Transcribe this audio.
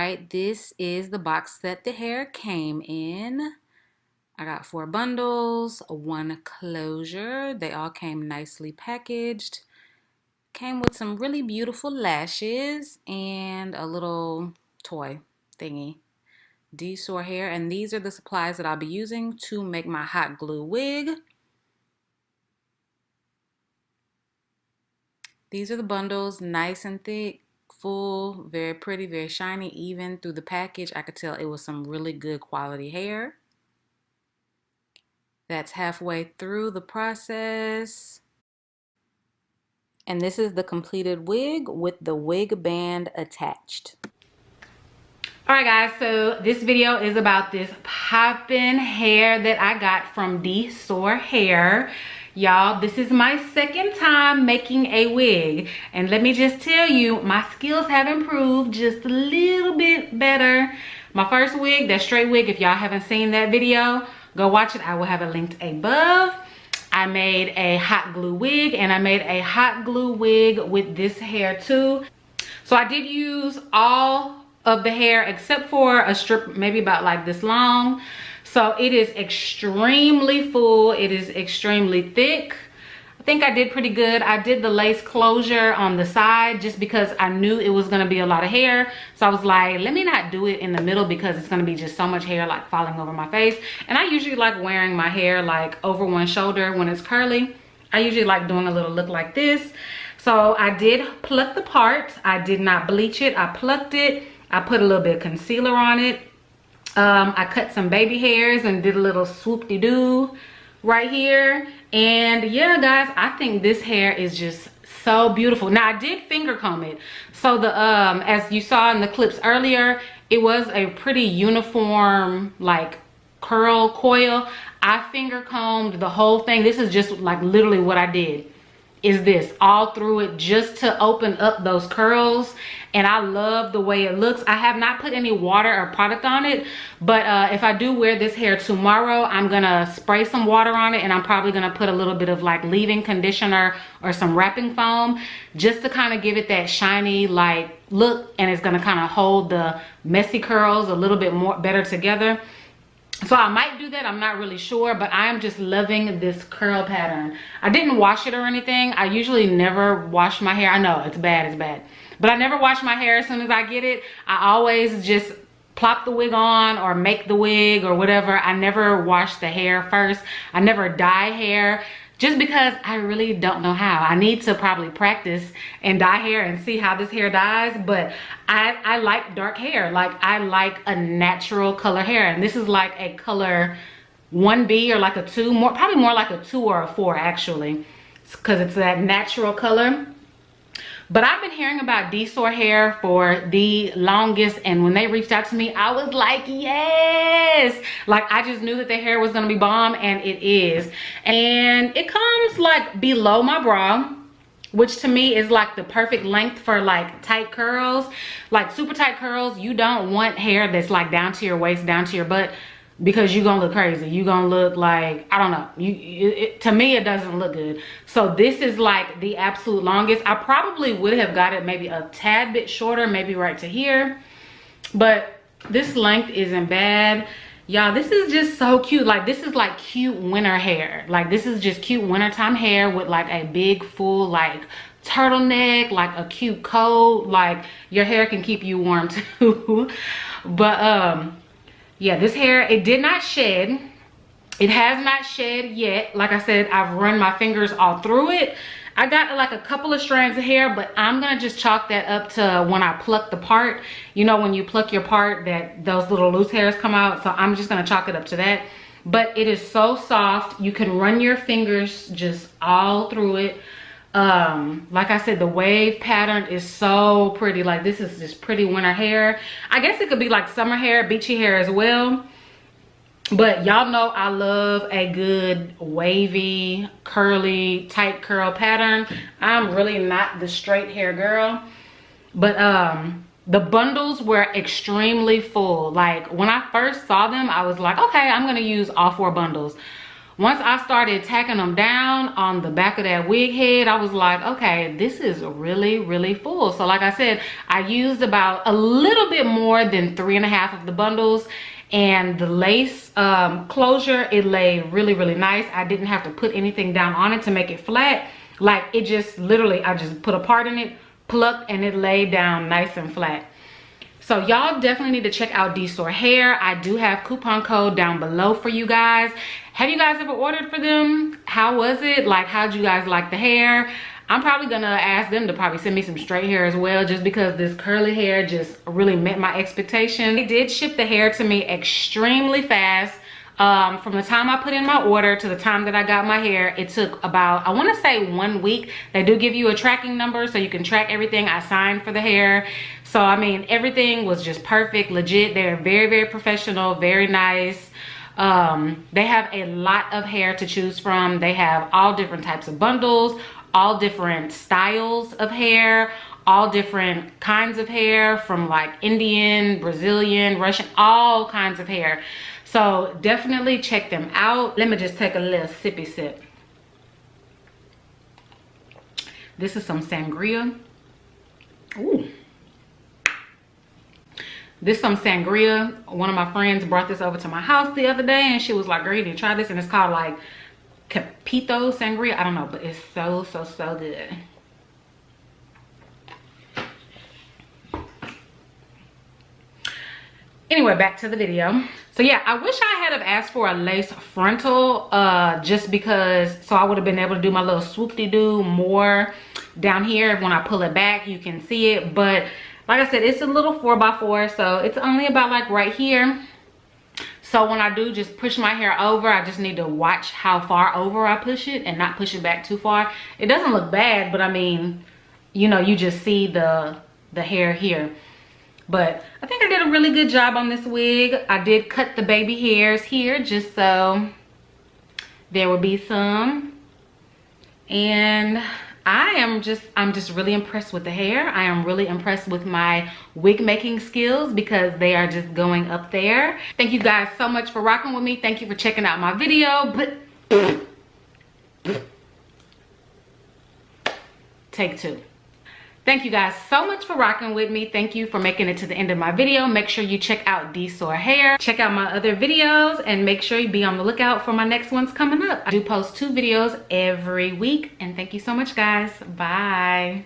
right, this is the box that the hair came in. I got 4 bundles, 1 closure. They all came nicely packaged. Came with some really beautiful lashes and a little toy thingy. DSoar hair, and these are the supplies that I'll be using to make my hot glue wig. These are the bundles, nice and thick, full, very pretty, very shiny. Even through the package, I could tell it was some really good quality hair. That's halfway through the process. And this is the completed wig with the wig band attached. Alright guys, so this video is about this poppin' hair that I got from DSoar hair. Y'all, this is my second time making a wig. And let me just tell you, my skills have improved just a little bit better. My first wig, that straight wig, if y'all haven't seen that video, go watch it. I will have it linked above. I made a hot glue wig, and I made a hot glue wig with this hair too. So I did use all of the hair except for a strip maybe about like this long. So it is extremely full. It is extremely thick. I think I did pretty good. I did the lace closure on the side just because I knew it was going to be a lot of hair. So I was like, let me not do it in the middle because it's going to be just so much hair like falling over my face. And I usually like wearing my hair like over one shoulder when it's curly. I usually like doing a little look like this. So I did pluck the part. I did not bleach it. I plucked it. I put a little bit of concealer on it. I cut some baby hairs and did a little swoop-de-doo right here. And yeah, guys, I think this hair is just so beautiful. Now, I did finger comb it. So the as you saw in the clips earlier, it was a pretty uniform like curl coil. I finger combed the whole thing. This is just like literally what I did. Is this all through it just to open up those curls, and I love the way it looks. I have not put any water or product on it, but if I do wear this hair tomorrow, I'm gonna spray some water on it, and I'm probably gonna put a little bit of like leave-in conditioner or some wrapping foam just to kind of give it that shiny like look, and it's gonna kind of hold the messy curls a little bit more better together. So I might do that, I'm not really sure, but I am just loving this curl pattern. I didn't wash it or anything. I usually never wash my hair. I know it's bad, but I never wash my hair as soon as I get it. I always just plop the wig on or make the wig or whatever. I never wash the hair first. I never dye hair just because I really don't know how. I need to probably practice and dye hair and see how this hair dyes, but I like dark hair. Like I like a natural color hair, and this is like a color 1B or like a 2, probably more like a 2 or a 4 actually, because it's that natural color. But I've been hearing about DSoar hair for the longest, and when they reached out to me, I was like, yes! Like, I just knew that their hair was gonna be bomb, and it is. And it comes like below my bra, which to me is like the perfect length for like tight curls. Like super tight curls, you don't want hair that's like down to your waist, down to your butt, because you're gonna look crazy. You're gonna look like, I don't know, to me it doesn't look good. So this is like the absolute longest. I probably would have got it maybe a tad bit shorter, maybe right to here, but this length isn't bad. Y'all, this is just so cute. Like this is like cute winter hair. Like this is just cute wintertime hair with like a big full like turtleneck, like a cute coat. Like your hair can keep you warm too. But yeah, this hair, it did not shed. It has not shed yet. Like I said, I've run my fingers all through it. I got like a couple of strands of hair, but I'm gonna just chalk that up to when I pluck the part. You know, when you pluck your part, that those little loose hairs come out. So I'm just gonna chalk it up to that. But it is so soft. You can run your fingers just all through it. Like I said, the wave pattern is so pretty. Like this is just pretty winter hair. I guess it could be like summer hair, beachy hair as well. But y'all know I love a good wavy, curly, tight curl pattern. I'm really not the straight hair girl. But the bundles were extremely full. Like when I first saw them, I was like, okay, I'm gonna use all 4 bundles. once I started tacking them down on the back of that wig head, I was like, okay, this is really, really full. So like I said, I used about a little bit more than 3.5 of the bundles. And the lace closure, it laid really, really nice. I didn't have to put anything down on it to make it flat. Like, it just literally, I just put a part in it, plucked, and it laid down nice and flat. So y'all definitely need to check out DSoar hair. I do have coupon code down below for you guys. Have you guys ever ordered for them? How was it? Like, how'd you guys like the hair? I'm probably gonna ask them to probably send me some straight hair as well, just because this curly hair just really met my expectations. They did ship the hair to me extremely fast. From the time I put in my order to the time that I got my hair, it took about, I want to say 1 week. They do give you a tracking number so you can track everything I signed for the hair. So I mean, everything was just perfect, legit. They're very, very professional, very nice. They have a lot of hair to choose from. They have all different types of bundles, all different styles of hair, all different kinds of hair, from like Indian, Brazilian, Russian, all kinds of hair. So definitely check them out. Let me just take a little sippy sip. This is some sangria. Ooh. This is some sangria. One of my friends brought this over to my house the other day, and she was like, girl, you need to try this. And it's called like Capito sangria. I don't know, but it's so, so, so good. Anyway, back to the video. So yeah, I wish I had have asked for a lace frontal, just because, so I would have been able to do my little swoop-de-doo more down here. When I pull it back, you can see it. But like I said, it's a little 4x4, so it's only about like right here. So when I do just push my hair over, I just need to watch how far over I push it and not push it back too far. It doesn't look bad, but I mean, you know, you just see the hair here. But I think I did a really good job on this wig. I did cut the baby hairs here just so there would be some. And I'm just really impressed with the hair. I am really impressed with my wig making skills, because they are just going up there. Thank you guys so much for rocking with me. Thank you for checking out my video. Take 2. Thank you guys so much for rocking with me. Thank you for making it to the end of my video. Make sure you check out DSoar hair. Check out my other videos, and make sure you be on the lookout for my next ones coming up. I do post 2 videos every week, and thank you so much, guys. Bye.